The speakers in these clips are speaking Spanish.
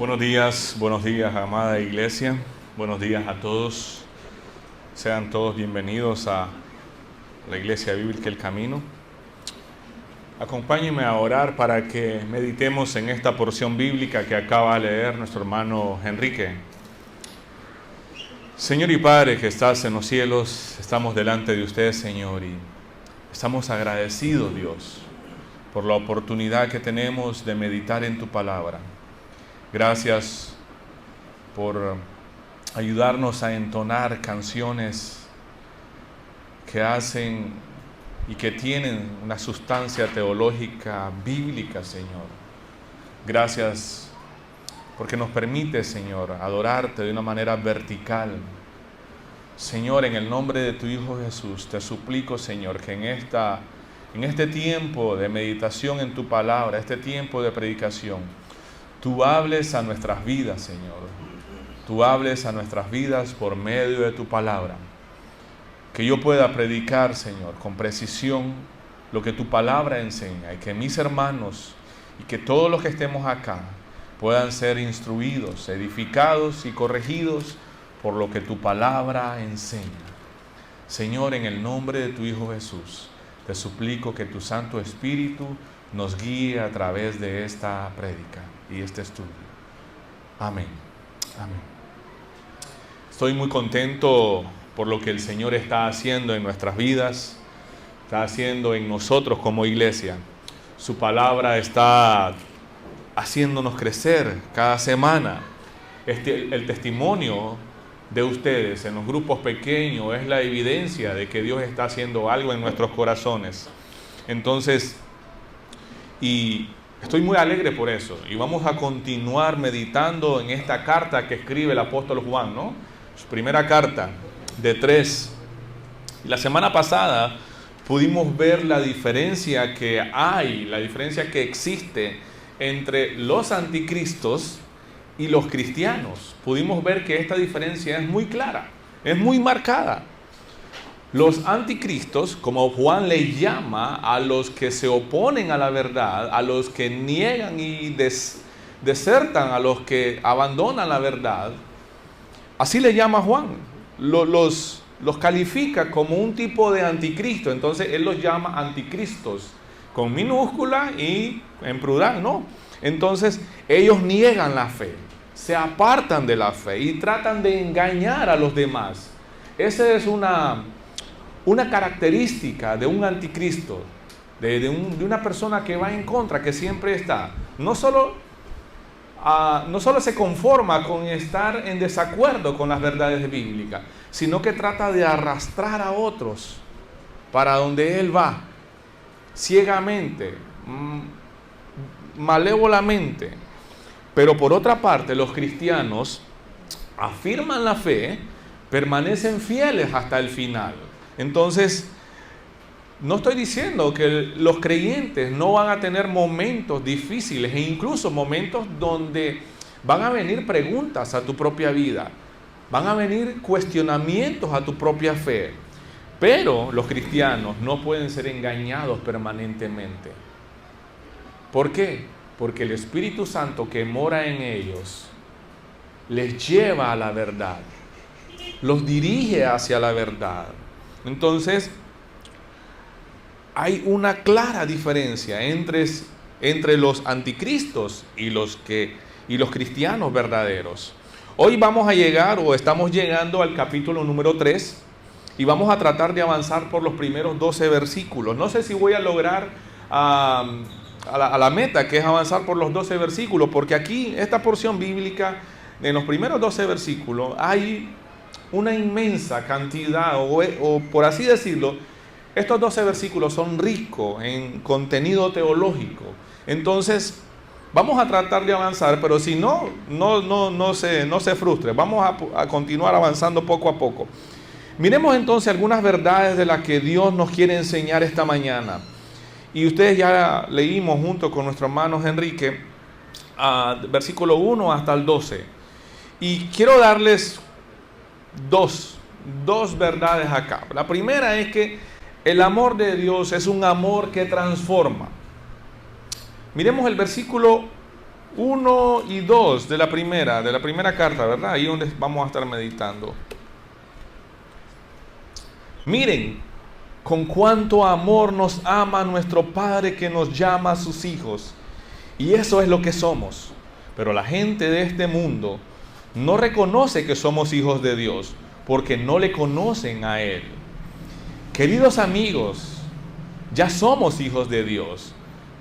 Buenos días, amada iglesia. Buenos días a todos. Sean todos bienvenidos a la Iglesia Bíblica El Camino. Acompáñenme a orar para que meditemos en esta porción bíblica que acaba de leer nuestro hermano Enrique. Señor y Padre que estás en los cielos, estamos delante de usted, Señor, y estamos agradecidos, Dios, por la oportunidad que tenemos de meditar en tu palabra. Gracias por ayudarnos a entonar canciones que hacen y que tienen una sustancia teológica bíblica, Señor. Gracias porque nos permite, Señor, adorarte de una manera vertical. Señor, en el nombre de tu Hijo Jesús, te suplico, Señor, que en este tiempo de meditación en tu palabra, este tiempo de predicación, tú hables a nuestras vidas, Señor. Tú hables a nuestras vidas por medio de tu palabra. Que yo pueda predicar, Señor, con precisión lo que tu palabra enseña. Y que mis hermanos y que todos los que estemos acá puedan ser instruidos, edificados y corregidos por lo que tu palabra enseña. Señor, en el nombre de tu Hijo Jesús, te suplico que tu Santo Espíritu nos guíe a través de esta prédica y este estudio. Amén. Amén. Estoy muy contento por lo que el Señor está haciendo en nuestras vidas, está haciendo en nosotros como iglesia. Su palabra está haciéndonos crecer cada semana. El testimonio de ustedes en los grupos pequeños es la evidencia de que Dios está haciendo algo en nuestros corazones. Entonces, y estoy muy alegre por eso, y vamos a continuar meditando en esta carta que escribe el apóstol Juan, ¿no? Su primera carta de 3. La semana pasada pudimos ver la diferencia que hay, la diferencia que existe entre los anticristos y los cristianos. Pudimos ver que esta diferencia es muy clara, es muy marcada. Los anticristos, como Juan le llama a los que se oponen a la verdad, a los que niegan y desertan, a los que abandonan la verdad, así le llama Juan. Los califica como un tipo de anticristo. Entonces él los llama anticristos, con minúscula y en plural, ¿no? Entonces ellos niegan la fe, se apartan de la fe y tratan de engañar a los demás. Esa es una característica de un anticristo, de una persona que va en contra, que siempre está. No solo se conforma con estar en desacuerdo con las verdades bíblicas, sino que trata de arrastrar a otros para donde él va, ciegamente, malévolamente. Pero por otra parte, los cristianos afirman la fe, permanecen fieles hasta el final. Entonces, no estoy diciendo que los creyentes no van a tener momentos difíciles e incluso momentos donde van a venir preguntas a tu propia vida, van a venir cuestionamientos a tu propia fe. Pero los cristianos no pueden ser engañados permanentemente. ¿Por qué? Porque el Espíritu Santo que mora en ellos les lleva a la verdad, los dirige hacia la verdad. Entonces, hay una clara diferencia entre los anticristos y los cristianos verdaderos. Hoy vamos a llegar, o estamos llegando al capítulo número 3, y vamos a tratar de avanzar por los primeros 12 versículos. No sé si voy a lograr a la meta, que es avanzar por los 12 versículos, porque aquí, esta porción bíblica, en los primeros 12 versículos, hay una inmensa cantidad, o por así decirlo, estos 12 versículos son ricos en contenido teológico. Entonces, vamos a tratar de avanzar, pero si no se frustre. Vamos a continuar avanzando poco a poco. Miremos entonces algunas verdades de las que Dios nos quiere enseñar esta mañana. Y ustedes ya leímos junto con nuestro hermano Enrique, versículo 1 hasta el 12. Y quiero darles dos verdades acá. La primera es que el amor de Dios es un amor que transforma. Miremos el versículo 1 y 2 de la primera carta, ¿verdad? Ahí donde vamos a estar meditando. Miren, con cuánto amor nos ama nuestro Padre que nos llama a sus hijos. Y eso es lo que somos. Pero la gente de este mundo no reconoce que somos hijos de Dios porque no le conocen a Él. Queridos amigos, ya somos hijos de Dios,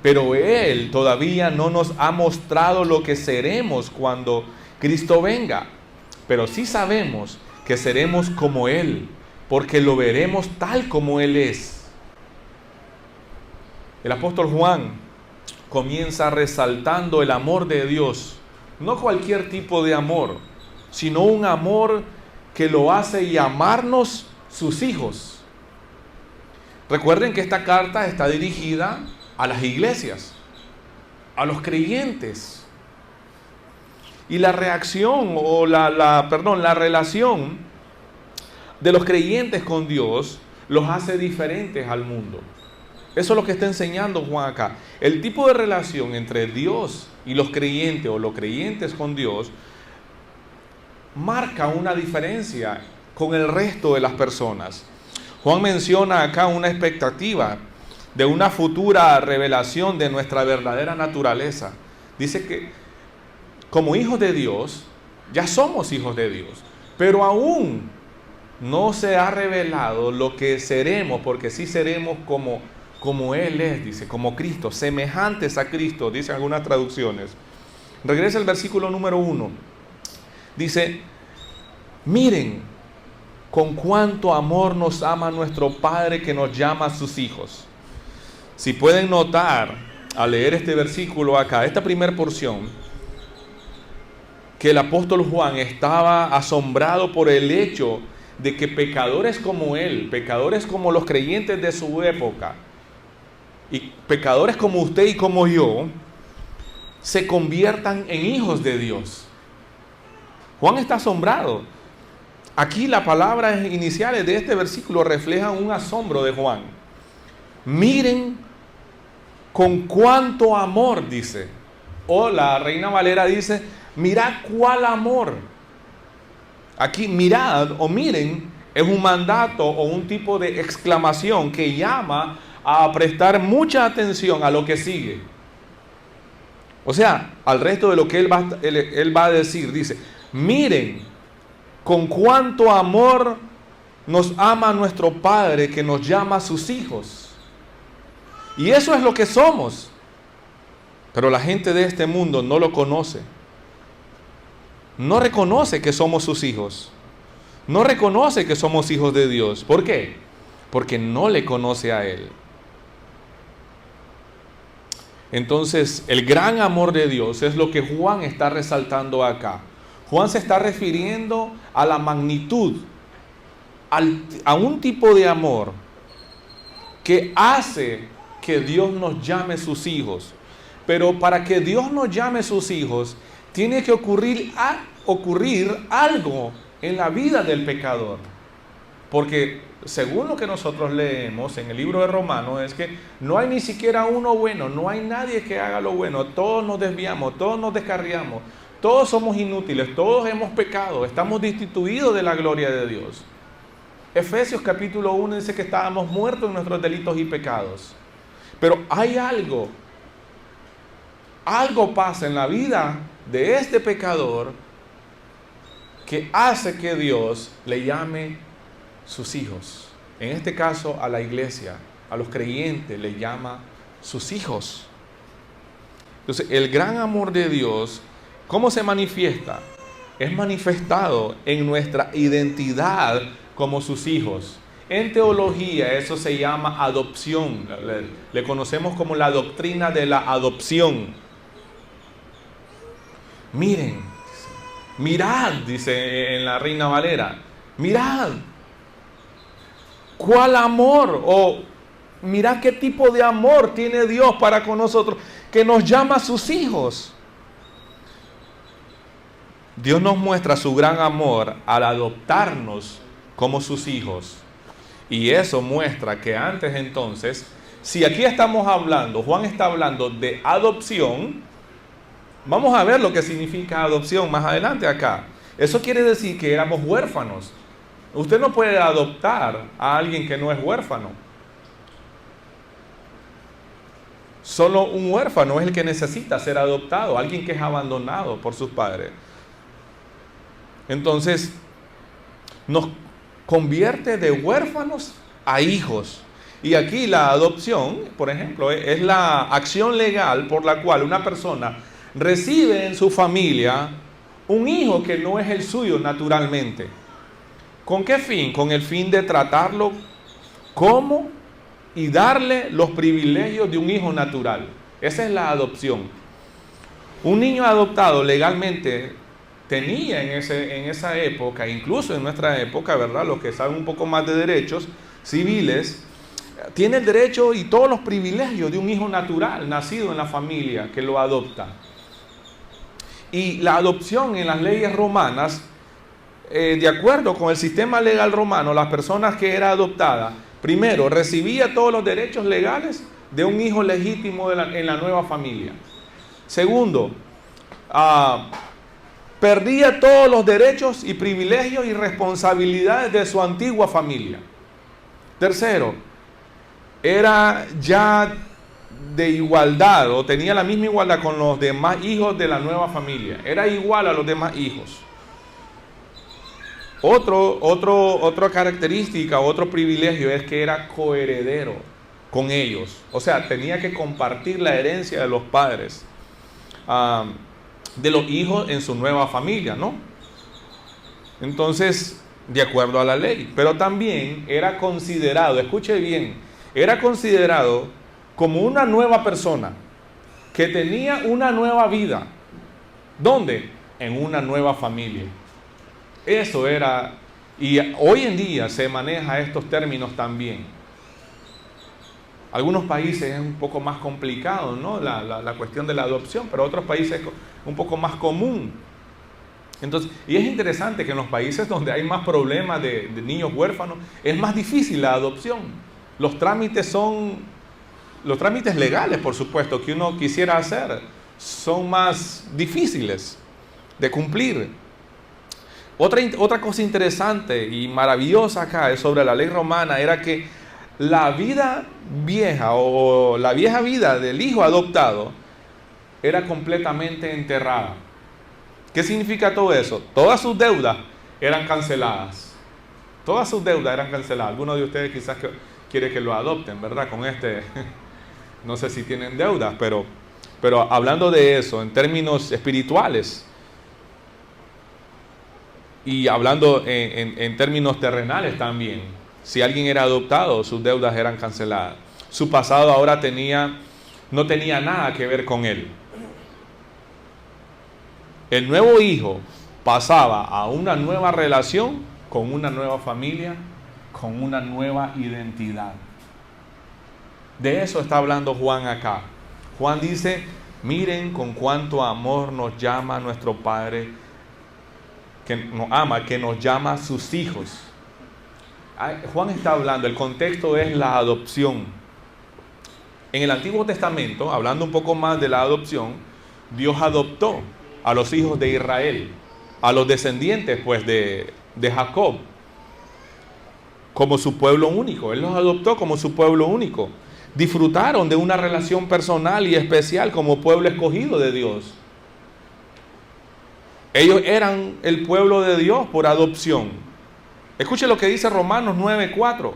pero Él todavía no nos ha mostrado lo que seremos cuando Cristo venga. Pero sí sabemos que seremos como Él, porque lo veremos tal como Él es. El apóstol Juan comienza resaltando el amor de Dios, no cualquier tipo de amor, sino un amor que lo hace llamarnos sus hijos. Recuerden que esta carta está dirigida a las iglesias, a los creyentes. Y la reacción o la relación de los creyentes con Dios los hace diferentes al mundo. Eso es lo que está enseñando Juan acá. El tipo de relación entre Dios y los creyentes o los creyentes con Dios marca una diferencia con el resto de las personas. Juan menciona acá una expectativa de una futura revelación de nuestra verdadera naturaleza. Dice que como hijos de Dios, ya somos hijos de Dios, pero aún no se ha revelado lo que seremos, porque sí seremos como Él es, dice, como Cristo, semejantes a Cristo, dicen algunas traducciones. Regresa al versículo número 1. Dice, miren con cuánto amor nos ama nuestro Padre que nos llama a sus hijos. Si pueden notar al leer este versículo acá, esta primera porción, que el apóstol Juan estaba asombrado por el hecho de que pecadores como él, pecadores como los creyentes de su época, y pecadores como usted y como yo, se conviertan en hijos de Dios. Juan está asombrado. Aquí las palabras iniciales de este versículo reflejan un asombro de Juan. Miren con cuánto amor, dice. O la Reina Valera dice, mirad cuál amor. Aquí mirad o miren es un mandato o un tipo de exclamación que llama a prestar mucha atención a lo que sigue. O sea, al resto de lo que él va a decir, dice, miren con cuánto amor nos ama nuestro Padre que nos llama a sus hijos. Y eso es lo que somos. Pero la gente de este mundo no lo conoce. No reconoce que somos sus hijos. No reconoce que somos hijos de Dios. ¿Por qué? Porque no le conoce a Él. Entonces, el gran amor de Dios es lo que Juan está resaltando acá. Juan se está refiriendo a la magnitud, a un tipo de amor que hace que Dios nos llame sus hijos. Pero para que Dios nos llame sus hijos, tiene que ocurrir algo en la vida del pecador. Porque según lo que nosotros leemos en el libro de Romanos, es que no hay ni siquiera uno bueno, no hay nadie que haga lo bueno, todos nos desviamos, todos nos descarriamos, todos somos inútiles, todos hemos pecado, estamos destituidos de la gloria de Dios. Efesios capítulo 1 dice que estábamos muertos en nuestros delitos y pecados. Pero hay algo pasa en la vida de este pecador que hace que Dios le llame sus hijos. En este caso a la iglesia, a los creyentes le llama sus hijos. Entonces el gran amor de Dios, ¿cómo se manifiesta? Es manifestado en nuestra identidad como sus hijos. En teología eso se llama adopción. Le conocemos como la doctrina de la adopción. Miren, mirad, dice en la Reina Valera, mirad cuál amor, o mirad qué tipo de amor tiene Dios para con nosotros, que nos llama a sus hijos. Dios nos muestra su gran amor al adoptarnos como sus hijos. Y eso muestra que antes entonces, si aquí estamos hablando, Juan está hablando de adopción, Vamos a ver lo que significa adopción más adelante acá. Eso quiere decir que éramos huérfanos. Usted no puede adoptar a alguien que no es huérfano. Solo un huérfano es el que necesita ser adoptado, alguien que es abandonado por sus padres. Entonces, nos convierte de huérfanos a hijos. Y aquí la adopción, por ejemplo, es la acción legal por la cual una persona recibe en su familia un hijo que no es el suyo naturalmente. ¿Con qué fin? Con el fin de tratarlo como y darle los privilegios de un hijo natural. Esa es la adopción. Un niño adoptado legalmente tenía en esa época, incluso en nuestra época, ¿verdad? Los que saben un poco más de derechos civiles, tiene el derecho y todos los privilegios de un hijo natural, nacido en la familia, que lo adopta. Y la adopción en las leyes romanas, de acuerdo con el sistema legal romano, las personas que eran adoptadas, primero, recibía todos los derechos legales de un hijo legítimo en la nueva familia. Segundo, perdía todos los derechos y privilegios y responsabilidades de su antigua familia. Tercero, era ya de igualdad o tenía la misma igualdad con los demás hijos de la nueva familia. Era igual a los demás hijos. Otra característica, otro privilegio es que era coheredero con ellos. O sea, tenía que compartir la herencia de los padres, de los hijos en su nueva familia, ¿no? Entonces, de acuerdo a la ley. Pero también era considerado, escuche bien, era considerado como una nueva persona que tenía una nueva vida. ¿Dónde? En una nueva familia. Eso era, y hoy en día se maneja estos términos también. Algunos países es un poco más complicado, ¿no? La cuestión de la adopción, pero otros países es un poco más común. Entonces, y es interesante que en los países donde hay más problemas de niños huérfanos, es más difícil la adopción. Los trámites legales, por supuesto, que uno quisiera hacer, son más difíciles de cumplir. Otra cosa interesante y maravillosa acá es sobre la ley romana era que la vida vieja o la vieja vida del hijo adoptado era completamente enterrada. ¿Qué significa todo eso? Todas sus deudas eran canceladas. Todas sus deudas eran canceladas. Algunos de ustedes quizás quiere que lo adopten, ¿verdad? Con no sé si tienen deudas, pero hablando de eso en términos espirituales y hablando en términos terrenales también, si alguien era adoptado, sus deudas eran canceladas. Su pasado ahora no tenía nada que ver con él. El nuevo hijo pasaba a una nueva relación con una nueva familia, con una nueva identidad. De eso está hablando Juan acá. Juan dice, miren con cuánto amor nos llama nuestro Padre, que nos ama, que nos llama sus hijos. Juan está hablando, el contexto es la adopción. En el Antiguo Testamento, hablando un poco más de la adopción, Dios adoptó a los hijos de Israel, a los descendientes pues de Jacob, como su pueblo único. Él los adoptó como su pueblo único. Disfrutaron de una relación personal y especial como pueblo escogido de Dios. Ellos eran el pueblo de Dios por adopción. Escuche lo que dice Romanos 9:4.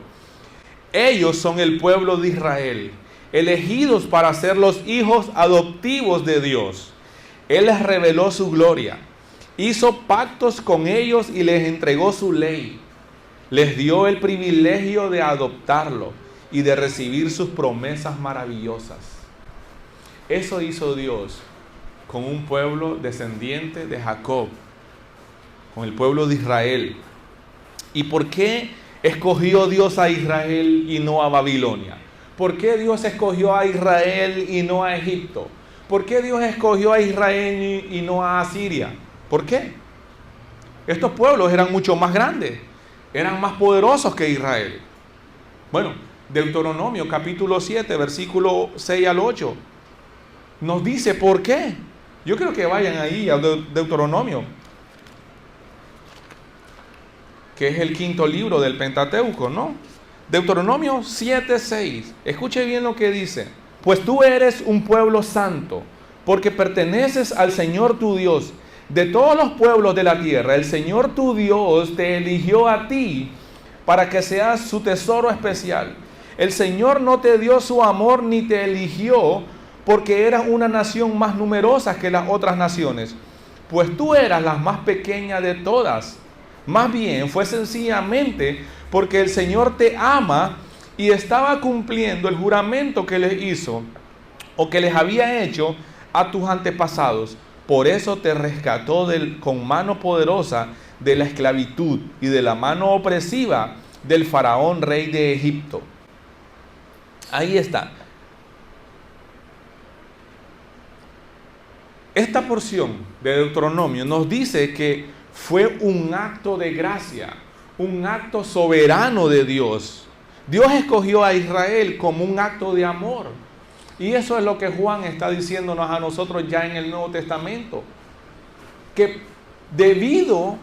Ellos son el pueblo de Israel, elegidos para ser los hijos adoptivos de Dios. Él les reveló su gloria, hizo pactos con ellos y les entregó su ley. Les dio el privilegio de adoptarlo y de recibir sus promesas maravillosas. Eso hizo Dios con un pueblo descendiente de Jacob, con el pueblo de Israel. ¿Y por qué escogió Dios a Israel y no a Babilonia? ¿Por qué Dios escogió a Israel y no a Egipto? ¿Por qué Dios escogió a Israel y no a Asiria? ¿Por qué? Estos pueblos eran mucho más grandes, eran más poderosos que Israel. Bueno, Deuteronomio capítulo 7, versículo 6 al 8, nos dice por qué. Yo creo que vayan ahí a Deuteronomio, que es el quinto libro del Pentateuco, ¿no? Deuteronomio 7:6. Escuche bien lo que dice. Pues tú eres un pueblo santo, porque perteneces al Señor tu Dios. De todos los pueblos de la tierra, el Señor tu Dios te eligió a ti para que seas su tesoro especial. El Señor no te dio su amor ni te eligió porque eras una nación más numerosa que las otras naciones, pues tú eras la más pequeña de todas. Más bien fue sencillamente porque el Señor te ama y estaba cumpliendo el juramento que les hizo o que les había hecho a tus antepasados. Por eso te rescató con mano poderosa de la esclavitud y de la mano opresiva del faraón rey de Egipto. Ahí está. Esta porción de Deuteronomio nos dice que fue un acto de gracia, un acto soberano de Dios. Dios escogió a Israel como un acto de amor. Y eso es lo que Juan está diciéndonos a nosotros ya en el Nuevo Testamento. Que debido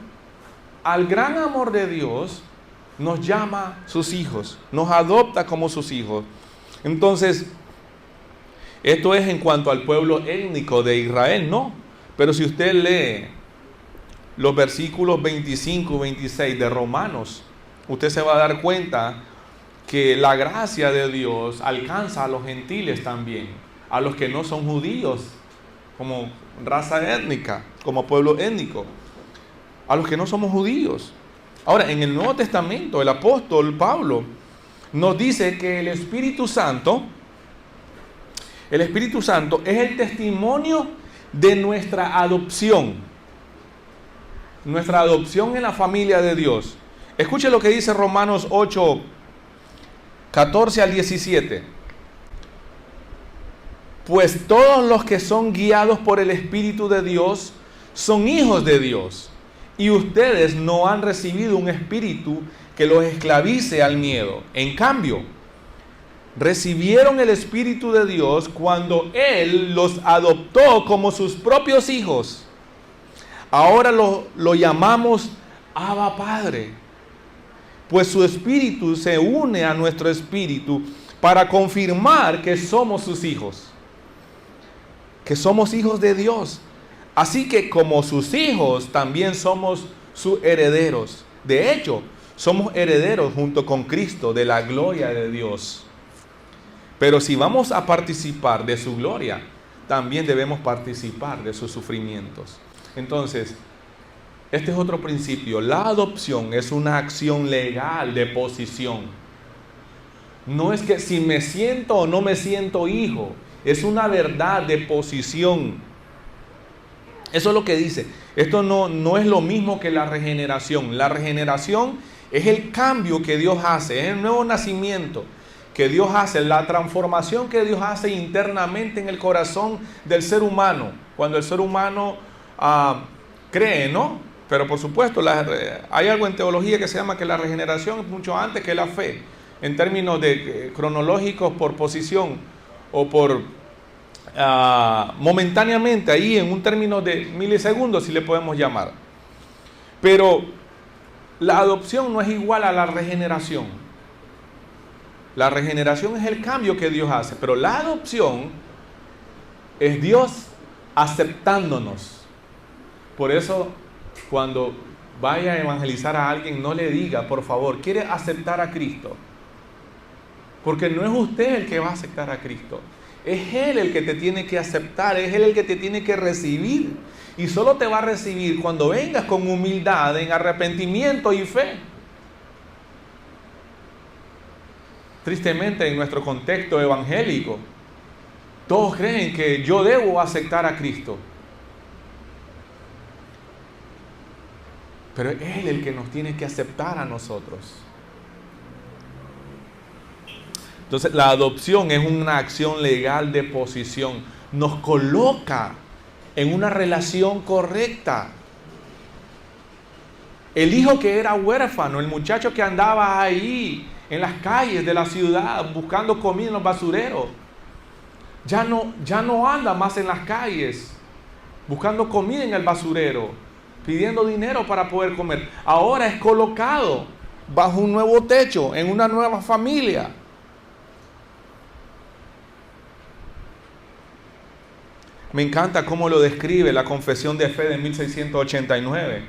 al gran amor de Dios, nos llama sus hijos, nos adopta como sus hijos. Entonces, esto es en cuanto al pueblo étnico de Israel, ¿no? Pero si usted lee los versículos 25 y 26 de Romanos, usted se va a dar cuenta que la gracia de Dios alcanza a los gentiles también, a los que no son judíos, como raza étnica, como pueblo étnico, a los que no somos judíos. Ahora, en el Nuevo Testamento, el apóstol Pablo nos dice que el Espíritu Santo es el testimonio de nuestra adopción en la familia de Dios. Escuche lo que dice Romanos 8, 14 al 17. Pues todos los que son guiados por el Espíritu de Dios son hijos de Dios. Y ustedes no han recibido un espíritu que los esclavice al miedo. En cambio, recibieron el Espíritu de Dios cuando Él los adoptó como sus propios hijos. Ahora lo llamamos Abba Padre, pues su Espíritu se une a nuestro espíritu para confirmar que somos sus hijos, que somos hijos de Dios. Así que como sus hijos también somos sus herederos. De hecho, somos herederos junto con Cristo de la gloria de Dios. Pero si vamos a participar de su gloria, también debemos participar de sus sufrimientos. Entonces, este es otro principio. La adopción es una acción legal de posición. No es que si me siento o no me siento hijo, es una verdad de posición. Eso es lo que dice. Esto no es lo mismo que la regeneración. La regeneración es el cambio que Dios hace, es el nuevo nacimiento que Dios hace, la transformación que Dios hace internamente en el corazón del ser humano. Cuando el ser humano cree, ¿no? Pero por supuesto, hay algo en teología que se llama que la regeneración es mucho antes que la fe, en términos de cronológicos por posición o por momentáneamente, ahí en un término de milisegundos, si le podemos llamar. Pero la adopción no es igual a la regeneración. La regeneración es el cambio que Dios hace, pero la adopción es Dios aceptándonos. Por eso, cuando vaya a evangelizar a alguien, no le diga, por favor, ¿quiere aceptar a Cristo? Porque no es usted el que va a aceptar a Cristo. Es Él el que te tiene que aceptar, es Él el que te tiene que recibir. Y solo te va a recibir cuando vengas con humildad, en arrepentimiento y fe. Tristemente, en nuestro contexto evangélico, todos creen que yo debo aceptar a Cristo. Pero es Él el que nos tiene que aceptar a nosotros. Entonces, la adopción es una acción legal de posición. Nos coloca en una relación correcta. El hijo que era huérfano, el muchacho que andaba ahí en las calles de la ciudad buscando comida en los basureros, ya no anda más en las calles. buscando comida en el basurero, pidiendo dinero para poder comer. Ahora es colocado bajo un nuevo techo, en una nueva familia. Me encanta cómo lo describe la Confesión de Fe de 1689.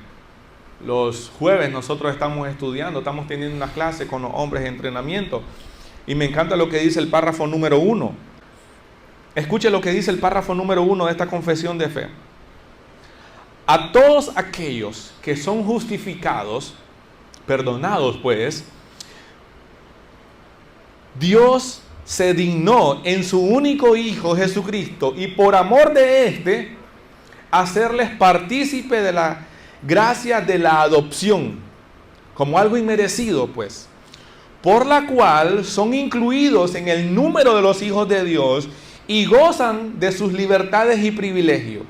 Los jueves nosotros estamos estudiando, estamos teniendo una clase con los hombres de entrenamiento. Y me encanta lo que dice el párrafo número 1. Escuche lo que dice el párrafo número 1 de esta Confesión de Fe. A todos aquellos que son justificados, perdonados pues, Dios se dignó en su único Hijo Jesucristo y por amor de éste hacerles partícipe de la gracia de la adopción, como algo inmerecido pues, por la cual son incluidos en el número de los hijos de Dios y gozan de sus libertades y privilegios.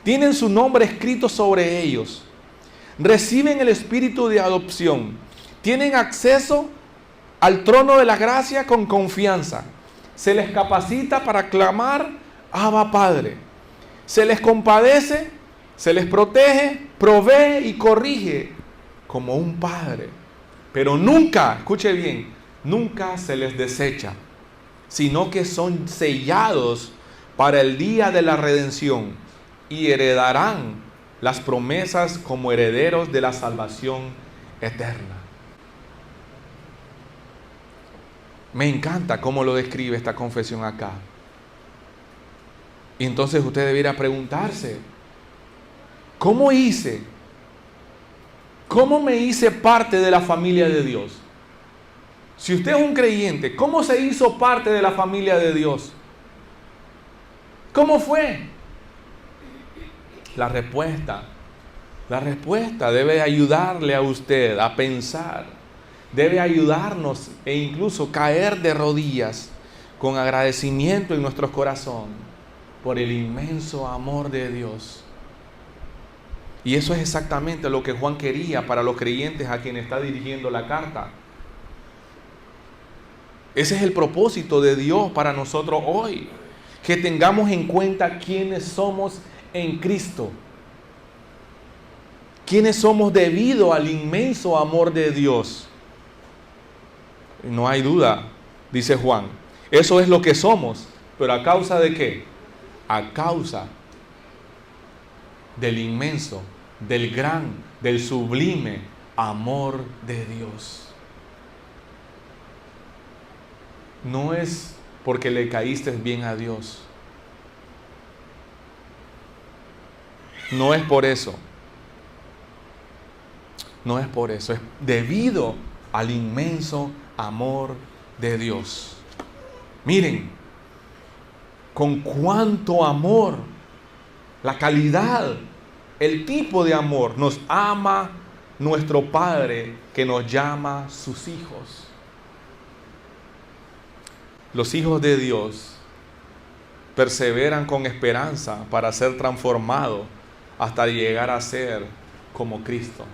Tienen su nombre escrito sobre ellos. Reciben el espíritu de adopción. Tienen acceso al trono de la gracia con confianza. Se les capacita para clamar, Abba Padre. Se les compadece, se les protege, provee y corrige como un padre. Pero nunca, escuche bien, nunca se les desecha, sino que son sellados para el día de la redención y heredarán las promesas como herederos de la salvación eterna. Me encanta cómo lo describe esta confesión acá. Y entonces usted debiera preguntarse, ¿cómo me hice parte de la familia de Dios? Si usted es un creyente, ¿cómo se hizo parte de la familia de Dios? ¿Cómo fue? La respuesta debe ayudarle a usted a pensar, debe ayudarnos e incluso caer de rodillas con agradecimiento en nuestro corazón por el inmenso amor de Dios. Y eso es exactamente lo que Juan quería para los creyentes a quienes está dirigiendo la carta. Ese es el propósito de Dios para nosotros hoy, que tengamos en cuenta quiénes somos en Cristo. Quiénes somos debido al inmenso amor de Dios. No hay duda, dice Juan. Eso es lo que somos. ¿Pero a causa de qué? A causa del inmenso, del gran, del sublime amor de Dios. No es porque le caíste bien a Dios. No es por eso. No es por eso. Es debido al inmenso amor de Dios. Miren, con cuánto amor, la calidad, el tipo de amor nos ama nuestro Padre que nos llama sus hijos. Los hijos de Dios perseveran con esperanza para ser transformados hasta llegar a ser como Cristo.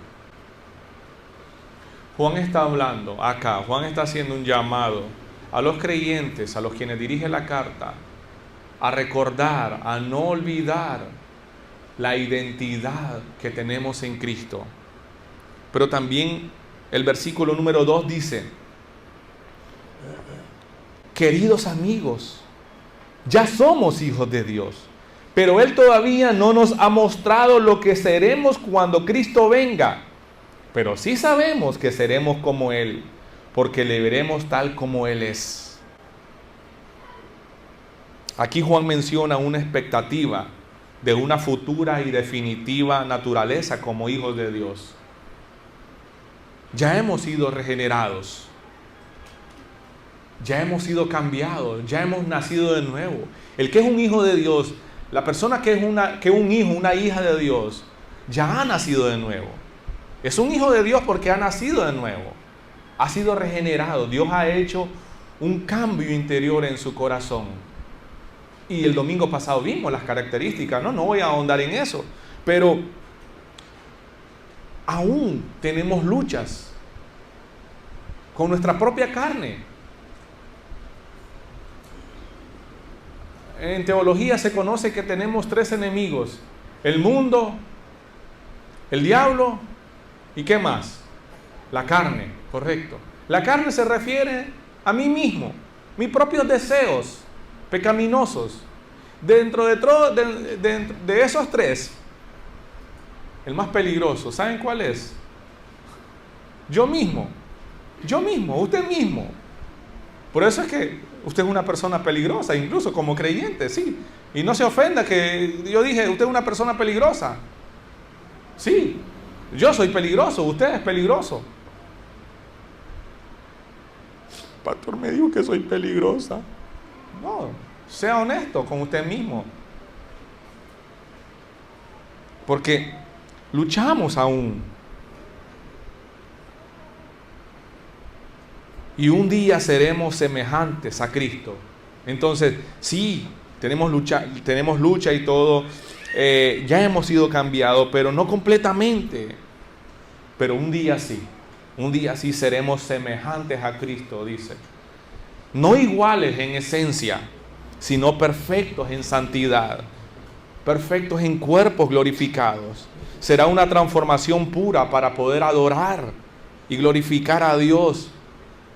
Juan está hablando acá, Juan está haciendo un llamado a los creyentes, a los quienes dirige la carta, a recordar, a no olvidar la identidad que tenemos en Cristo. Pero también el versículo número 2 dice: queridos amigos, ya somos hijos de Dios, pero Él todavía no nos ha mostrado lo que seremos cuando Cristo venga. Pero sí sabemos que seremos como Él, porque le veremos tal como Él es. Aquí Juan menciona una expectativa de una futura y definitiva naturaleza como hijos de Dios. Ya hemos sido regenerados. Ya hemos sido cambiados, ya hemos nacido de nuevo. El que es un hijo de Dios, la persona que es un hijo, una hija de Dios, ya ha nacido de nuevo. Es un hijo de Dios porque ha nacido de nuevo. Ha sido regenerado. Dios ha hecho un cambio interior en su corazón. Y el domingo pasado vimos las características, no voy a ahondar en eso. Pero aún tenemos luchas con nuestra propia carne. En teología se conoce que tenemos 3 enemigos: el mundo, el diablo y ¿qué más? La carne, correcto. La carne se refiere a mí mismo, mis propios deseos pecaminosos. Dentro de esos tres, el más peligroso, ¿saben cuál es? Yo mismo, usted mismo. Por eso es que usted es una persona peligrosa, incluso como creyente, sí. Y no se ofenda que yo dije, usted es una persona peligrosa. Sí, yo soy peligroso, usted es peligroso. Pastor, me dijo que soy peligrosa. No, sea honesto con usted mismo. Porque luchamos aún. Y un día seremos semejantes a Cristo. Entonces, sí, tenemos lucha y todo. Ya hemos sido cambiados, pero no completamente. Pero un día sí seremos semejantes a Cristo, dice. No iguales en esencia, sino perfectos en santidad, perfectos en cuerpos glorificados. Será una transformación pura para poder adorar y glorificar a Dios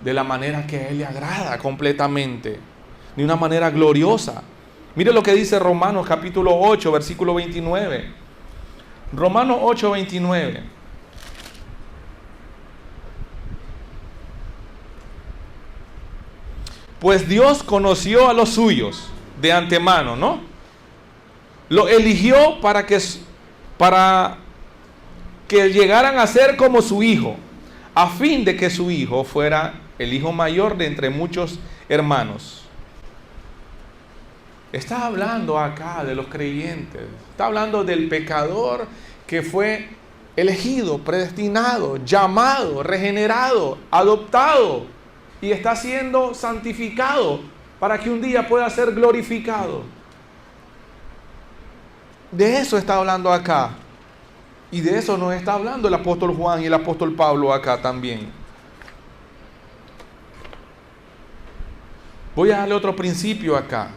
de la manera que a Él le agrada completamente, de una manera gloriosa. Mire lo que dice Romanos capítulo 8, versículo 29. Romanos 8, 29. Pues Dios conoció a los suyos de antemano, ¿no? Lo eligió para que llegaran a ser como su hijo, a fin de que su hijo fuera el hijo mayor de entre muchos hermanos. Está hablando acá de los creyentes, está hablando del pecador que fue elegido, predestinado, llamado, regenerado, adoptado y está siendo santificado para que un día pueda ser glorificado. De eso está hablando acá. Y de eso nos está hablando el apóstol Juan y el apóstol Pablo acá también. Voy a darle otro principio acá.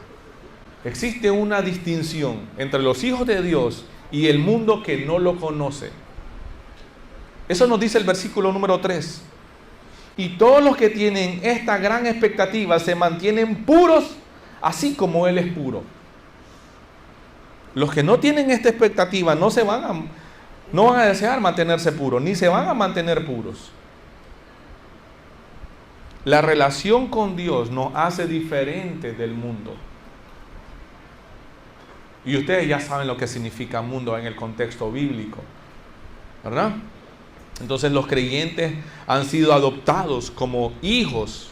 Existe una distinción entre los hijos de Dios y el mundo que no lo conoce. Eso nos dice el versículo número 3. Y todos los que tienen esta gran expectativa se mantienen puros, así como Él es puro. Los que no tienen esta expectativa no van a desear mantenerse puros, ni se van a mantener puros. La relación con Dios nos hace diferentes del mundo. Y ustedes ya saben lo que significa mundo en el contexto bíblico, ¿verdad? Entonces los creyentes han sido adoptados como hijos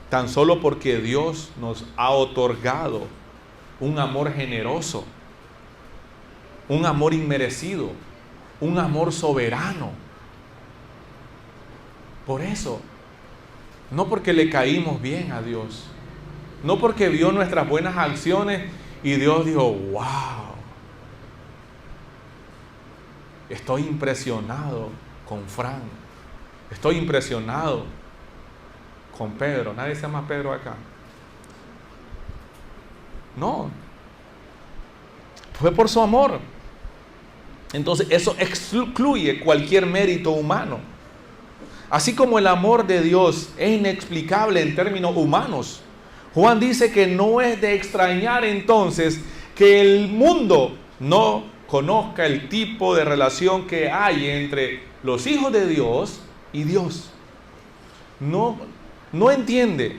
tan solo porque Dios nos ha otorgado un amor generoso, un amor inmerecido, un amor soberano. Por eso, no porque le caímos bien a Dios, no porque vio nuestras buenas acciones y Dios dijo, wow, estoy impresionado con Fran, estoy impresionado con Pedro. Nadie se llama Pedro acá. No, fue por su amor. Entonces eso excluye cualquier mérito humano. Así como el amor de Dios es inexplicable en términos humanos, Juan dice que no es de extrañar entonces que el mundo no conozca el tipo de relación que hay entre los hijos de Dios y Dios. No entiende,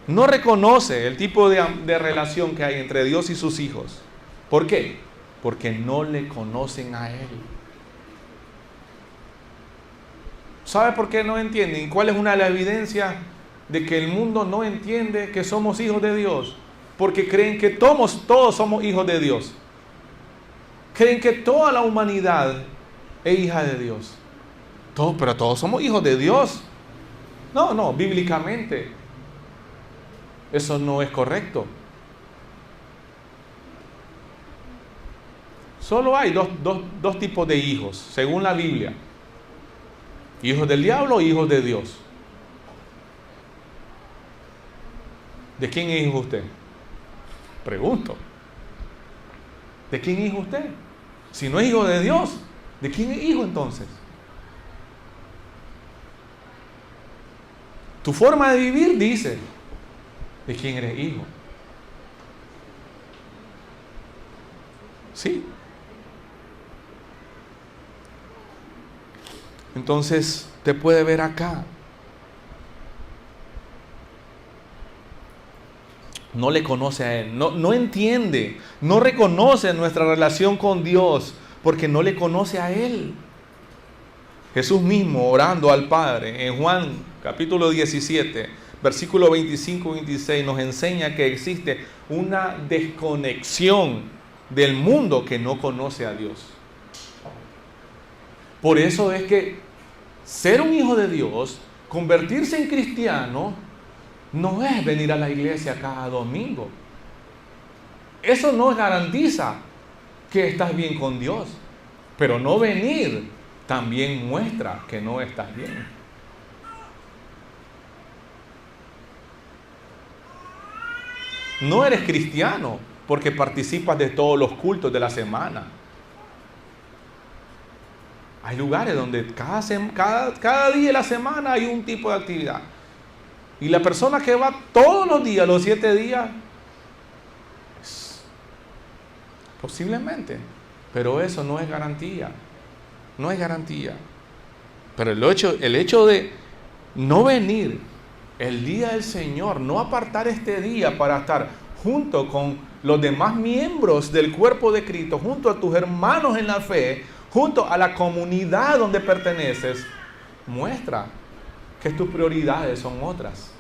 no reconoce el tipo de relación que hay entre Dios y sus hijos. ¿Por qué? Porque no le conocen a Él. ¿Sabe por qué no entienden? ¿Cuál es una de las evidencias de que el mundo no entiende que somos hijos de Dios? Porque creen que todos somos hijos de Dios. Creen que toda la humanidad es hija de Dios. Pero todos somos hijos de Dios. No, bíblicamente eso no es correcto. Solo hay dos tipos de hijos, según la Biblia. Hijos del diablo y hijos de Dios. ¿De quién es hijo usted? Pregunto. ¿De quién es hijo usted? Si no es hijo de Dios, ¿de quién es hijo entonces? Tu forma de vivir dice de quién eres hijo. Sí. Entonces te puede ver acá. No le conoce a Él, no entiende, no reconoce nuestra relación con Dios porque no le conoce a Él. Jesús mismo orando al Padre en Juan capítulo 17, versículo 25-26 nos enseña que existe una desconexión del mundo que no conoce a Dios. Por eso es que ser un hijo de Dios, convertirse en cristiano, no es venir a la iglesia cada domingo. Eso no garantiza que estás bien con Dios. Pero no venir también muestra que no estás bien. No eres cristiano porque participas de todos los cultos de la semana. Hay lugares donde cada día de la semana hay un tipo de actividad. Y la persona que va todos los días, los 7 días, posiblemente. Pero eso no es garantía. No es garantía. Pero el hecho de no venir el día del Señor, no apartar este día para estar junto con los demás miembros del cuerpo de Cristo, junto a tus hermanos en la fe, junto a la comunidad donde perteneces, muestra que tus prioridades son otras.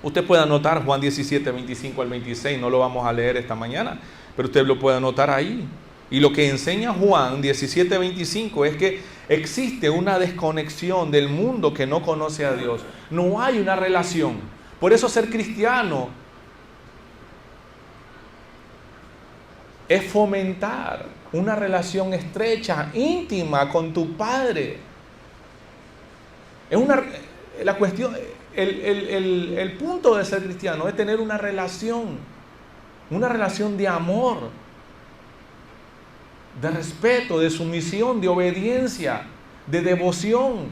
Usted puede anotar Juan 17, 25 al 26, no lo vamos a leer esta mañana, pero usted lo puede anotar ahí. Y lo que enseña Juan 17, 25 es que existe una desconexión del mundo que no conoce a Dios. No hay una relación. Por eso ser cristiano es fomentar una relación estrecha, íntima con tu Padre. La cuestión, el punto de ser cristiano es tener una relación de amor, de respeto, de sumisión, de obediencia, de devoción.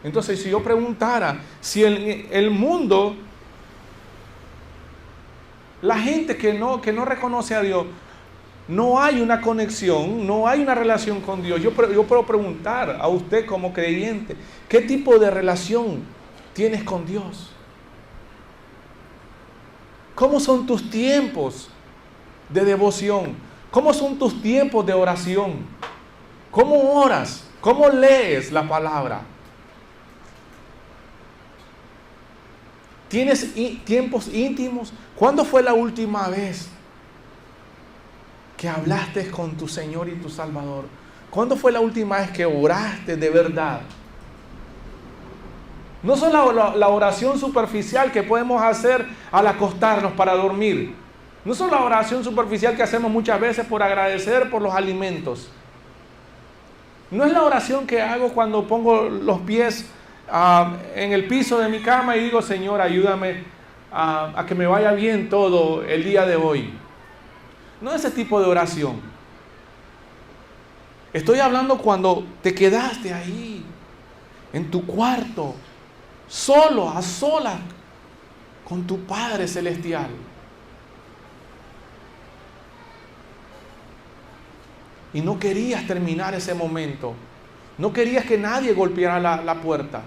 Entonces, si yo preguntara, si el mundo, la gente que no reconoce a Dios, no hay una conexión, no hay una relación con Dios. Yo puedo preguntar a usted como creyente, ¿qué tipo de relación tienes con Dios? ¿Cómo son tus tiempos de devoción? ¿Cómo son tus tiempos de oración? ¿Cómo oras? ¿Cómo lees la palabra? ¿Tienes tiempos íntimos? ¿Cuándo fue la última vez que hablaste con tu Señor y tu Salvador? ¿Cuándo fue la última vez que oraste de verdad? No solo la oración superficial que podemos hacer al acostarnos para dormir. No solo la oración superficial que hacemos muchas veces por agradecer por los alimentos. No es la oración que hago cuando pongo los pies en el piso de mi cama y digo, Señor, ayúdame a que me vaya bien todo el día de hoy. No ese tipo de oración. Estoy hablando cuando te quedaste ahí, en tu cuarto, solo, a solas, con tu Padre Celestial. Y no querías terminar ese momento. No querías que nadie golpeara la puerta.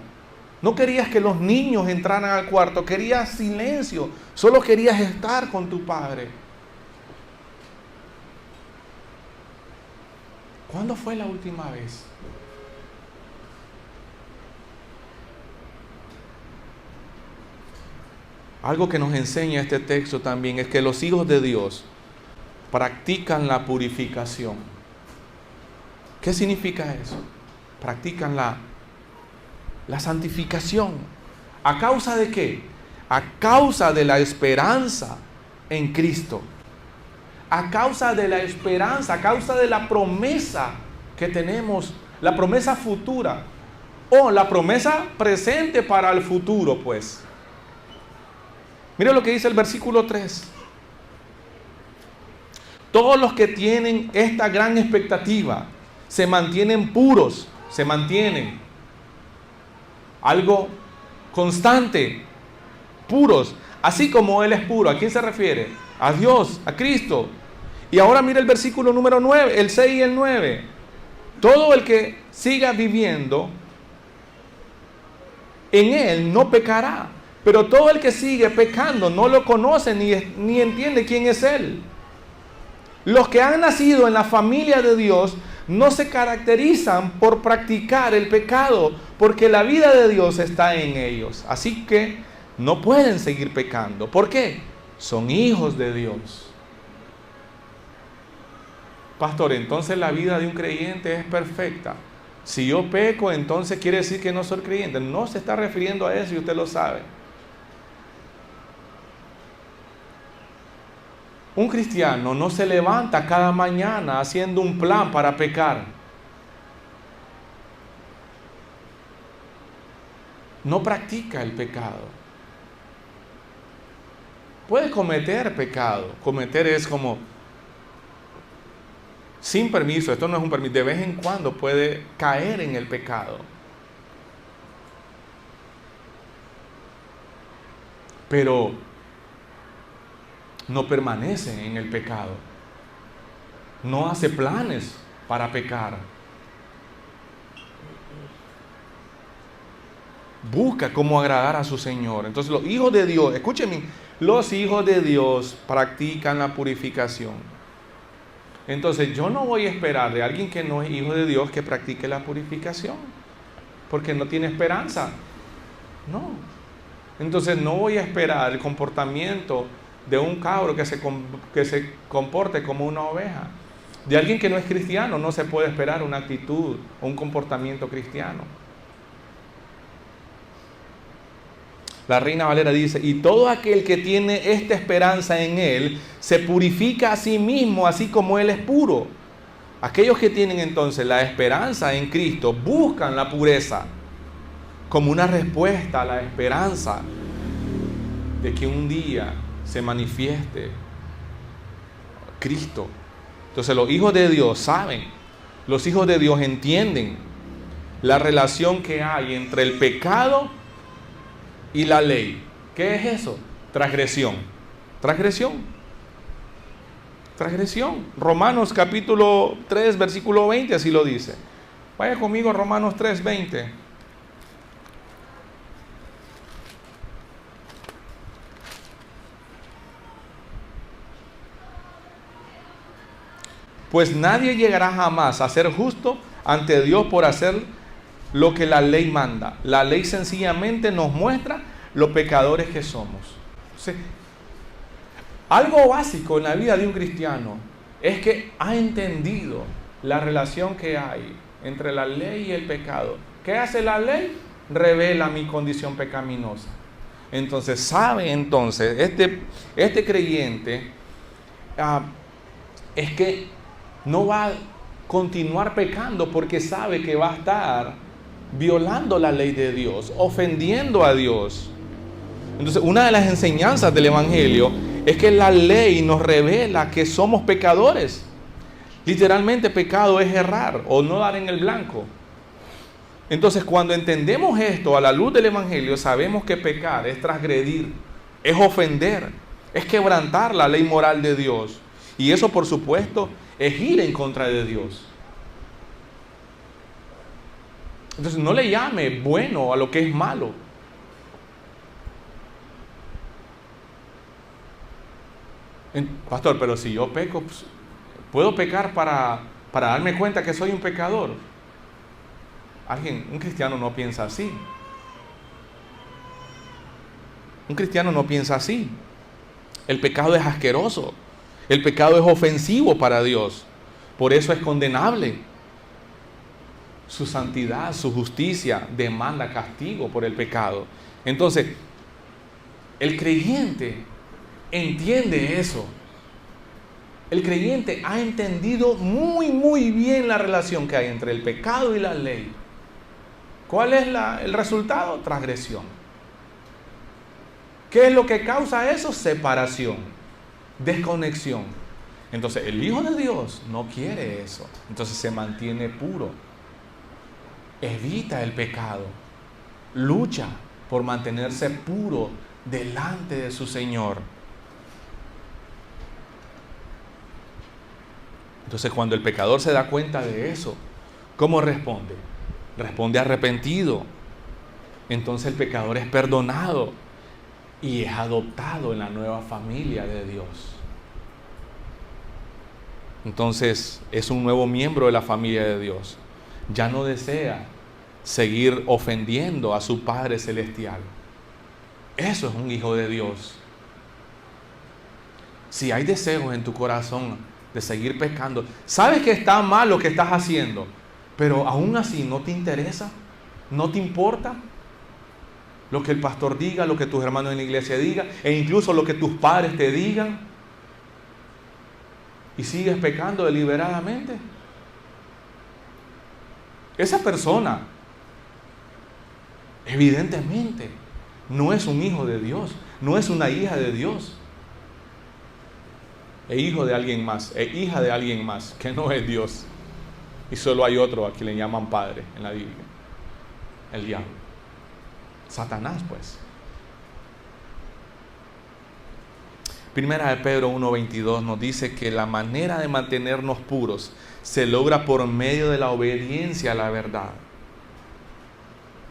No querías que los niños entraran al cuarto. Querías silencio. Solo querías estar con tu Padre. ¿Cuándo fue la última vez? Algo que nos enseña este texto también es que los hijos de Dios practican la purificación. ¿Qué significa eso? Practican la santificación. ¿A causa de qué? A causa de la esperanza en Cristo. A causa de la esperanza, a causa de la promesa que tenemos, la promesa futura, o la promesa presente para el futuro, pues. Mire lo que dice el versículo 3. Todos los que tienen esta gran expectativa se mantienen puros, se mantienen algo constante, puros, así como Él es puro. ¿A quién se refiere? A Dios, a Cristo. Y ahora mire el versículo número 9, el 6 y el 9. Todo el que siga viviendo en Él no pecará, pero todo el que sigue pecando no lo conoce ni entiende quién es Él. Los que han nacido en la familia de Dios no se caracterizan por practicar el pecado, porque la vida de Dios está en ellos. Así que no pueden seguir pecando. ¿Por qué? Son hijos de Dios. Pastor, entonces la vida de un creyente es perfecta. Si yo peco, entonces quiere decir que no soy creyente. No se está refiriendo a eso y usted lo sabe. Un cristiano no se levanta cada mañana haciendo un plan para pecar. No practica el pecado. Puede cometer pecado. Cometer es como sin permiso. Esto no es un permiso. De vez en cuando puede caer en el pecado. Pero no permanece en el pecado. No hace planes para pecar. Busca cómo agradar a su Señor. Entonces los hijos de Dios, escúchenme, los hijos de Dios practican la purificación. Entonces yo no voy a esperar de alguien que no es hijo de Dios que practique la purificación, porque no tiene esperanza. No. Entonces no voy a esperar el comportamiento de un cabro que se comporte como una oveja. De alguien que no es cristiano no se puede esperar una actitud o un comportamiento cristiano. La Reina Valera dice: y todo aquel que tiene esta esperanza en Él se purifica a sí mismo, así como Él es puro. Aquellos que tienen entonces la esperanza en Cristo buscan la pureza como una respuesta a la esperanza de que un día se manifieste Cristo. Entonces los hijos de Dios saben, los hijos de Dios entienden la relación que hay entre el pecado y la ley. ¿Qué es eso? Transgresión. Transgresión. Transgresión. Romanos capítulo 3, versículo 20, así lo dice. Vaya conmigo a Romanos 3, 20. Pues nadie llegará jamás a ser justo ante Dios por hacer lo que la ley manda. La ley sencillamente nos muestra los pecadores que somos. ¿Sí? Algo básico en la vida de un cristiano es que ha entendido la relación que hay entre la ley y el pecado. ¿Qué hace la ley? Revela mi condición pecaminosa. Entonces sabe este creyente es que no va a continuar pecando porque sabe que va a estar violando la ley de Dios, ofendiendo a Dios. Entonces, una de las enseñanzas del Evangelio es que la ley nos revela que somos pecadores. Literalmente, pecado es errar o no dar en el blanco. Entonces, cuando entendemos esto a la luz del Evangelio, sabemos que pecar es transgredir, es ofender, es quebrantar la ley moral de Dios. Y eso, por supuesto, es ir en contra de Dios. Entonces no le llame bueno a lo que es malo. Pastor, pero si yo peco, pues, ¿puedo pecar para darme cuenta que soy un pecador? Un cristiano no piensa así. Un cristiano no piensa así. El pecado es asqueroso. El pecado es ofensivo para Dios. Por eso es condenable. Su santidad, su justicia demanda castigo por el pecado. Entonces, el creyente entiende eso. El creyente ha entendido muy bien la relación que hay entre el pecado y la ley. ¿Cuál es el resultado? Transgresión. ¿Qué es lo que causa eso? Separación, desconexión. Entonces el Hijo de Dios no quiere eso. Entonces se mantiene puro. Evita el pecado. Lucha por mantenerse puro delante de su Señor. Entonces cuando el pecador se da cuenta de eso, ¿cómo responde? Responde arrepentido. Entonces el pecador es perdonado y es adoptado en la nueva familia de Dios. Entonces es un nuevo miembro de la familia de Dios. Ya no desea seguir ofendiendo a su Padre Celestial. Eso es un hijo de Dios. Si hay deseos en tu corazón de seguir pecando, sabes que está mal lo que estás haciendo, pero aún así no te interesa, no te importa lo que el pastor diga, lo que tus hermanos en la iglesia digan, e incluso lo que tus padres te digan, y sigues pecando deliberadamente. Esa persona evidentemente no es un hijo de Dios, no es una hija de Dios. Es hijo de alguien más, es hija de alguien más, que no es Dios. Y solo hay otro a quien le llaman padre en la Biblia: el diablo. Satanás, pues. Primera de Pedro 1:22 nos dice que la manera de mantenernos puros se logra por medio de la obediencia a la verdad.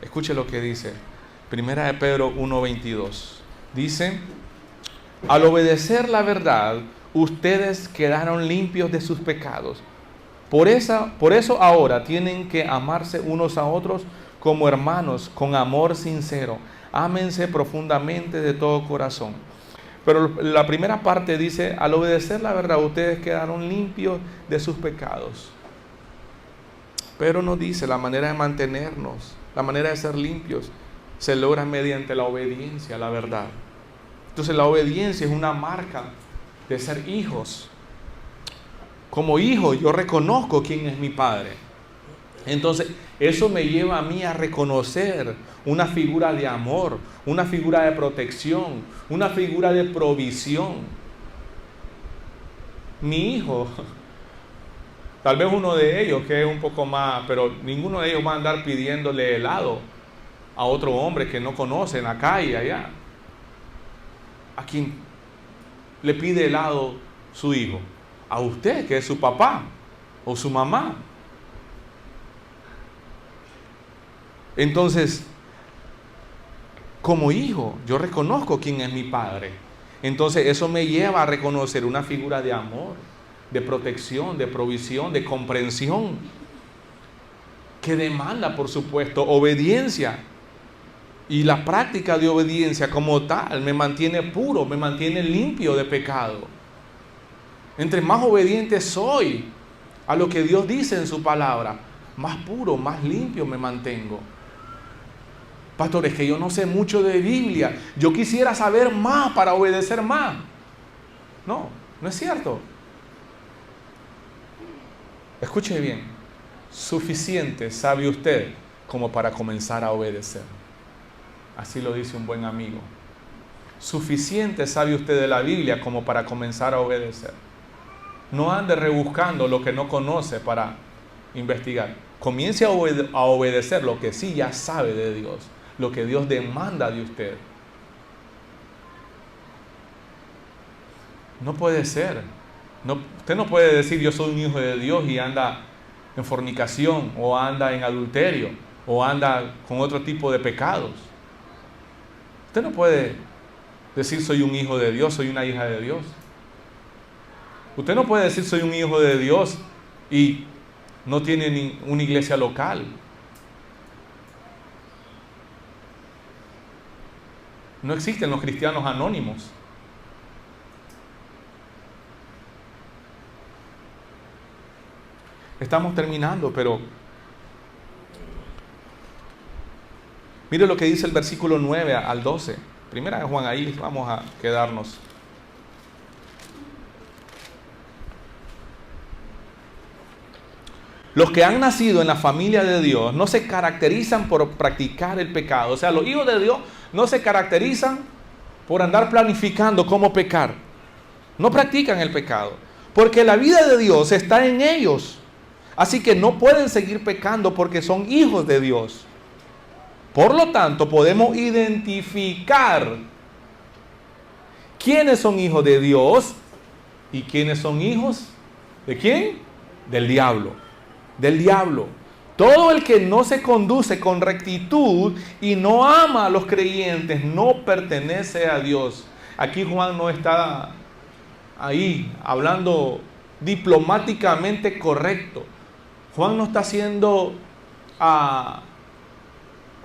Escuche lo que dice Primera de Pedro 1:22. Dice: al obedecer la verdad, ustedes quedaron limpios de sus pecados. Por eso ahora tienen que amarse unos a otros como hermanos, con amor sincero. Ámense profundamente de todo corazón. Pero la primera parte dice: al obedecer la verdad, ustedes quedaron limpios de sus pecados. Pero nos dice la manera de mantenernos, la manera de ser limpios, se logra mediante la obediencia a la verdad. Entonces la obediencia es una marca de ser hijos. Como hijo yo reconozco quién es mi Padre. Entonces eso me lleva a mí a reconocer una figura de amor, una figura de protección, una figura de provisión. Mi hijo, tal vez uno de ellos que es un poco más, pero ninguno de ellos va a andar pidiéndole helado a otro hombre que no conoce en la calle allá. ¿A quién le pide helado su hijo? A usted, que es su papá o su mamá. Entonces, como hijo, yo reconozco quién es mi Padre. Entonces, eso me lleva a reconocer una figura de amor, de protección, de provisión, de comprensión, que demanda, por supuesto, obediencia. Y la práctica de obediencia como tal me mantiene puro, me mantiene limpio de pecado. Entre más obediente soy a lo que Dios dice en su palabra, más puro, más limpio me mantengo. Pastor, es que yo no sé mucho de Biblia. Yo quisiera saber más para obedecer más. No, no es cierto. Escuche bien. Suficiente sabe usted como para comenzar a obedecer. Así lo dice un buen amigo. Suficiente sabe usted de la Biblia como para comenzar a obedecer. No ande rebuscando lo que no conoce para investigar. Comience a obedecer lo que sí ya sabe de Dios, lo que Dios demanda de usted. No puede ser. Usted no puede decir yo soy un hijo de Dios y anda en fornicación o anda en adulterio o anda con otro tipo de pecados. Usted no puede decir soy un hijo de Dios, soy una hija de Dios. Usted no puede decir soy un hijo de Dios y no tiene ni una iglesia local. No existen los cristianos anónimos. Estamos terminando, pero mire lo que dice el versículo 9 al 12. Primera de Juan, ahí vamos a quedarnos. Los que han nacido en la familia de Dios no se caracterizan por practicar el pecado. O sea, los hijos de Dios no se caracterizan por andar planificando cómo pecar. No practican el pecado, porque la vida de Dios está en ellos. Así que no pueden seguir pecando porque son hijos de Dios. Por lo tanto, podemos identificar quiénes son hijos de Dios y quiénes son hijos ¿de quién? Del diablo. Del diablo. Todo el que no se conduce con rectitud y no ama a los creyentes no pertenece a Dios. Aquí Juan no está ahí hablando diplomáticamente correcto. Juan no está siendo,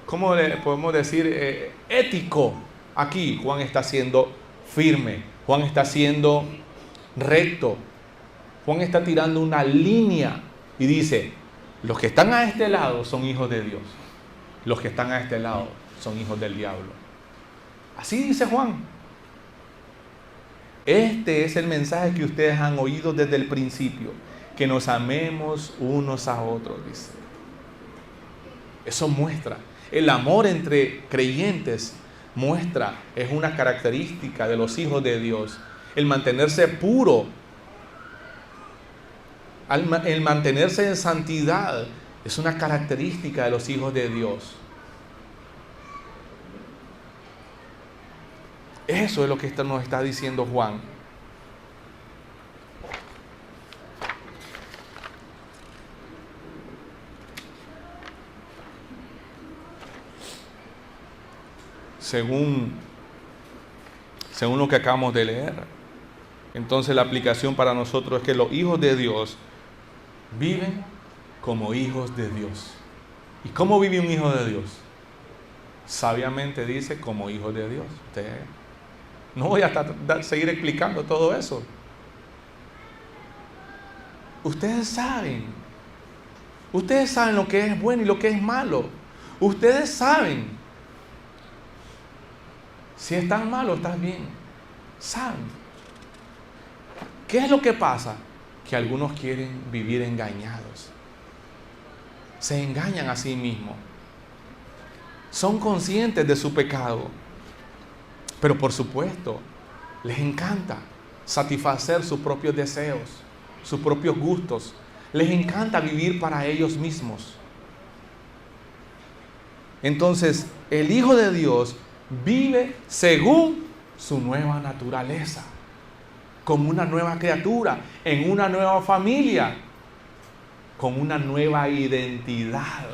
¿cómo le podemos decir? Ético. Aquí Juan está siendo firme. Juan está siendo recto. Juan está tirando una línea y dice, los que están a este lado son hijos de Dios. Los que están a este lado son hijos del diablo. Así dice Juan. Este es el mensaje que ustedes han oído desde el principio, que nos amemos unos a otros, dice. Eso muestra, el amor entre creyentes muestra, es una característica de los hijos de Dios. El mantenerse puro, el mantenerse en santidad, es una característica de los hijos de Dios. Eso es lo que nos está diciendo Juan. Según lo que acabamos de leer. Entonces la aplicación para nosotros es que los hijos de Dios viven como hijos de Dios. ¿Y cómo vive un hijo de Dios? Sabiamente dice, como hijos de Dios. No voy a seguir explicando todo eso. Ustedes saben lo que es bueno y lo que es malo. Ustedes saben si estás mal o estás bien. Saben. ¿Qué es lo que pasa? Que algunos quieren vivir engañados. Se engañan a sí mismos. Son conscientes de su pecado. Pero por supuesto, les encanta satisfacer sus propios deseos, sus propios gustos. Les encanta vivir para ellos mismos. Entonces, el Hijo de Dios vive según su nueva naturaleza, como una nueva criatura, en una nueva familia, con una nueva identidad.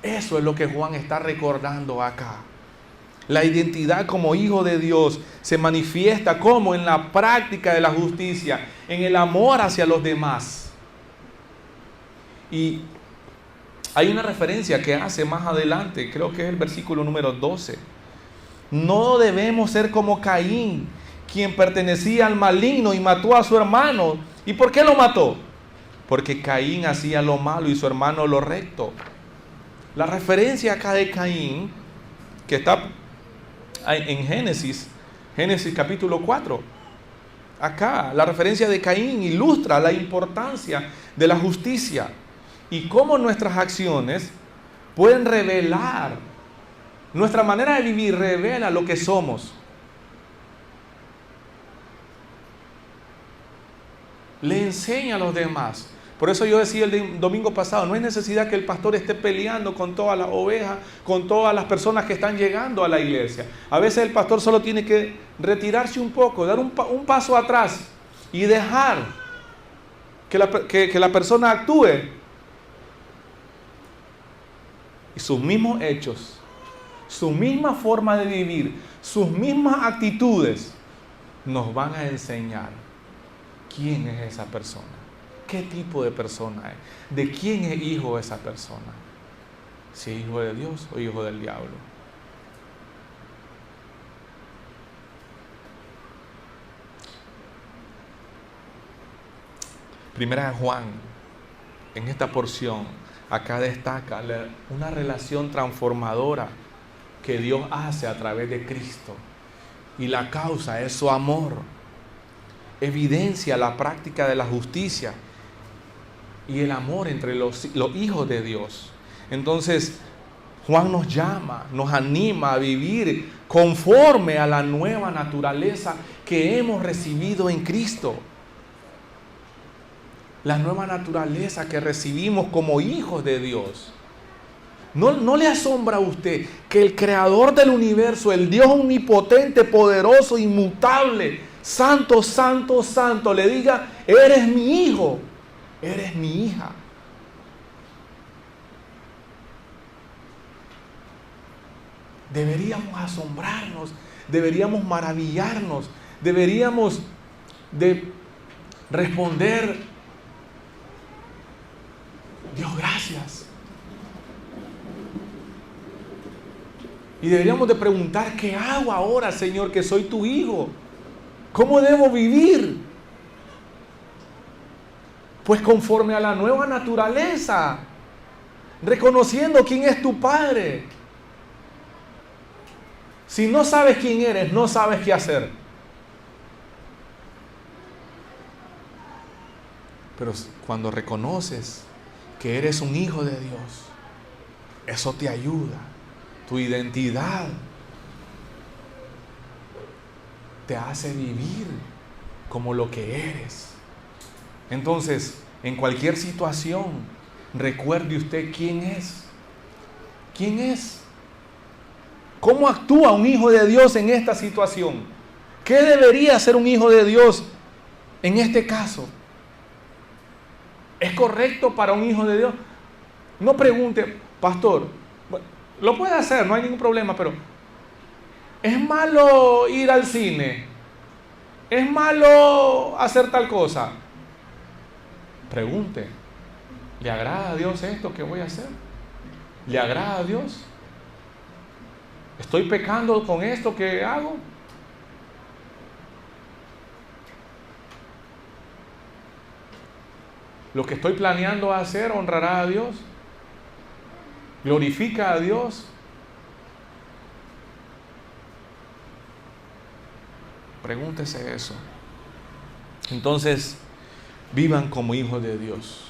Eso es lo que Juan está recordando acá. La identidad como hijo de Dios se manifiesta como en la práctica de la justicia, en el amor hacia los demás. Y hay una referencia que hace más adelante, creo que es el versículo número 12. No debemos ser como Caín, quien pertenecía al maligno y mató a su hermano. ¿Y por qué lo mató? Porque Caín hacía lo malo y su hermano lo recto. La referencia acá de Caín, que está en Génesis capítulo 4. Acá, la referencia de Caín ilustra la importancia de la justicia y cómo nuestras acciones pueden revelar, nuestra manera de vivir revela lo que somos. Le enseña a los demás. Por eso yo decía el domingo pasado, no hay necesidad que el pastor esté peleando con todas las ovejas, con todas las personas que están llegando a la iglesia. A veces el pastor solo tiene que retirarse un poco, dar un paso atrás y dejar que la persona actúe. Y sus mismos hechos, su misma forma de vivir, sus mismas actitudes nos van a enseñar quién es esa persona. ¿Qué tipo de persona es? ¿De quién es hijo esa persona? Si es hijo de Dios o hijo del diablo. Primera de Juan, en esta porción, acá destaca una relación transformadora que Dios hace a través de Cristo. Y la causa es su amor. Evidencia la práctica de la justicia y el amor entre los hijos de Dios. Entonces, Juan nos llama, nos anima a vivir conforme a la nueva naturaleza que hemos recibido en Cristo. La nueva naturaleza que recibimos como hijos de Dios. ¿No le asombra a usted que el creador del universo, el Dios omnipotente, poderoso, inmutable, santo, santo, santo, le diga: eres mi hijo, eres mi hija? Deberíamos asombrarnos, deberíamos maravillarnos, deberíamos de responder: Dios, gracias. Y deberíamos de preguntar: ¿qué hago ahora, Señor, que soy tu hijo? ¿Cómo debo vivir? Pues conforme a la nueva naturaleza, reconociendo quién es tu Padre. Si no sabes quién eres, no sabes qué hacer. Pero cuando reconoces que eres un hijo de Dios, eso te ayuda. Tu identidad te hace vivir como lo que eres. Entonces, en cualquier situación, recuerde usted quién es. ¿Quién es? ¿Cómo actúa un hijo de Dios en esta situación? ¿Qué debería hacer un hijo de Dios en este caso? ¿Es correcto para un hijo de Dios? No pregunte: pastor, lo puede hacer, no hay ningún problema, pero ¿es malo ir al cine? ¿Es malo hacer tal cosa? Pregunte: ¿le agrada a Dios esto que voy a hacer? ¿Le agrada a Dios? ¿Estoy pecando con esto que hago? ¿Lo que estoy planeando hacer honrará a Dios? ¿Glorifica a Dios? Pregúntese eso. Entonces, vivan como hijos de Dios.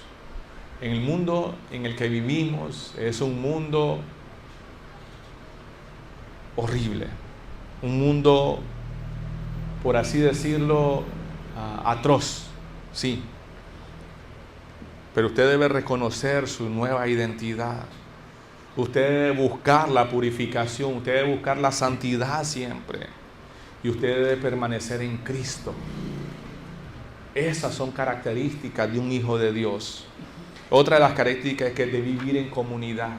En el mundo en el que vivimos es un mundo horrible, un mundo, por así decirlo, atroz, sí. Pero usted debe reconocer su nueva identidad. Usted debe buscar la purificación, usted debe buscar la santidad siempre. Y usted debe permanecer en Cristo. Esas son características de un hijo de Dios. Otra de las características es que debe vivir en comunidad.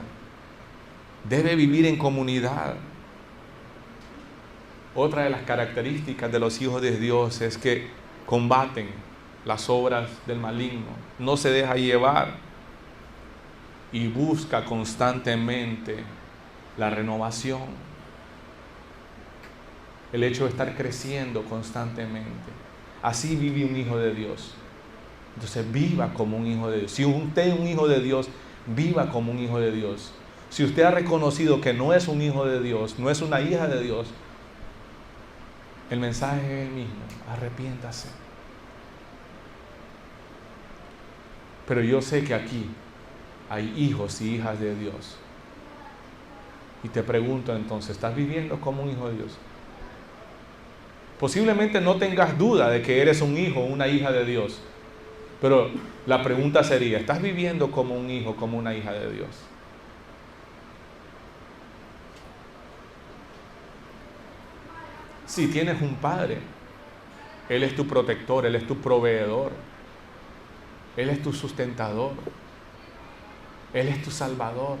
Debe vivir en comunidad. Otra de las características de los hijos de Dios es que combaten las obras del maligno. No se deja llevar y busca constantemente la renovación. El hecho de estar creciendo constantemente. Así vive un hijo de Dios. Entonces viva como un hijo de Dios. Si usted es un hijo de Dios, viva como un hijo de Dios. Si usted ha reconocido que no es un hijo de Dios, no es una hija de Dios, el mensaje es el mismo: arrepiéntase. Pero yo sé que aquí hay hijos y hijas de Dios. Y te pregunto entonces, ¿estás viviendo como un hijo de Dios? Posiblemente no tengas duda de que eres un hijo o una hija de Dios. Pero la pregunta sería: ¿estás viviendo como un hijo, como una hija de Dios? Si tienes un padre, Él es tu protector, Él es tu proveedor, Él es tu sustentador, Él es tu salvador.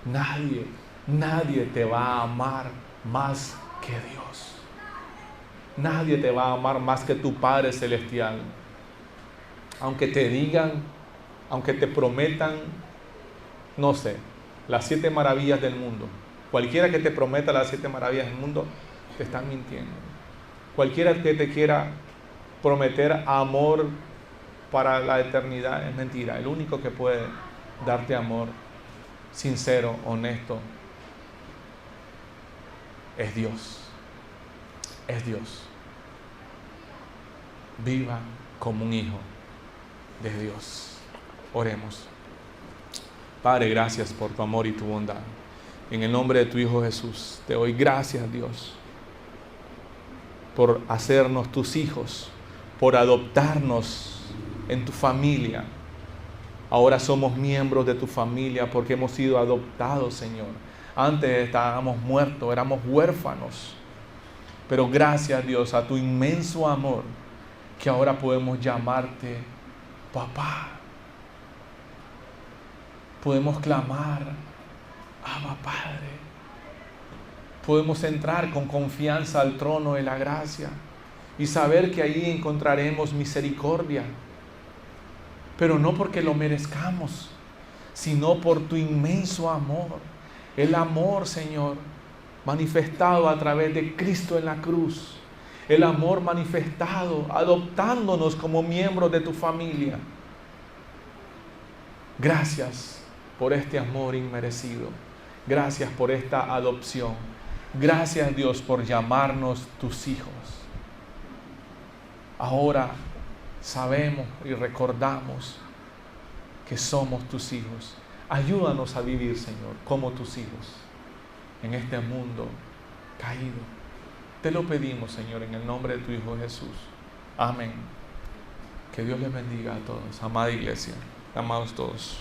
Nadie te va a amar más que Dios. Nadie te va a amar más que tu Padre Celestial. Aunque te digan, aunque te prometan, no sé, las 7 maravillas del mundo. Cualquiera que te prometa las 7 maravillas del mundo, te están mintiendo. Cualquiera que te quiera prometer amor para la eternidad es mentira. El único que puede darte amor sincero, honesto, es Dios. Es Dios. Viva como un hijo de Dios. Oremos. Padre, gracias por tu amor y tu bondad. En el nombre de tu Hijo Jesús, te doy gracias, Dios, por hacernos tus hijos, por adoptarnos en tu familia. Ahora somos miembros de tu familia porque hemos sido adoptados, Señor. Antes estábamos muertos, éramos huérfanos. Pero gracias, Dios, a tu inmenso amor, que ahora podemos llamarte papá. Podemos clamar, Abba Padre. Podemos entrar con confianza al trono de la gracia y saber que ahí encontraremos misericordia. Pero no porque lo merezcamos, sino por tu inmenso amor. El amor, Señor, manifestado a través de Cristo en la cruz. El amor manifestado, adoptándonos como miembros de tu familia. Gracias por este amor inmerecido. Gracias por esta adopción. Gracias, Dios, por llamarnos tus hijos. Ahora sabemos y recordamos que somos tus hijos. Ayúdanos a vivir, Señor, como tus hijos en este mundo caído. Te lo pedimos, Señor, en el nombre de tu Hijo Jesús. Amén. Que Dios les bendiga a todos. Amada iglesia, amados todos.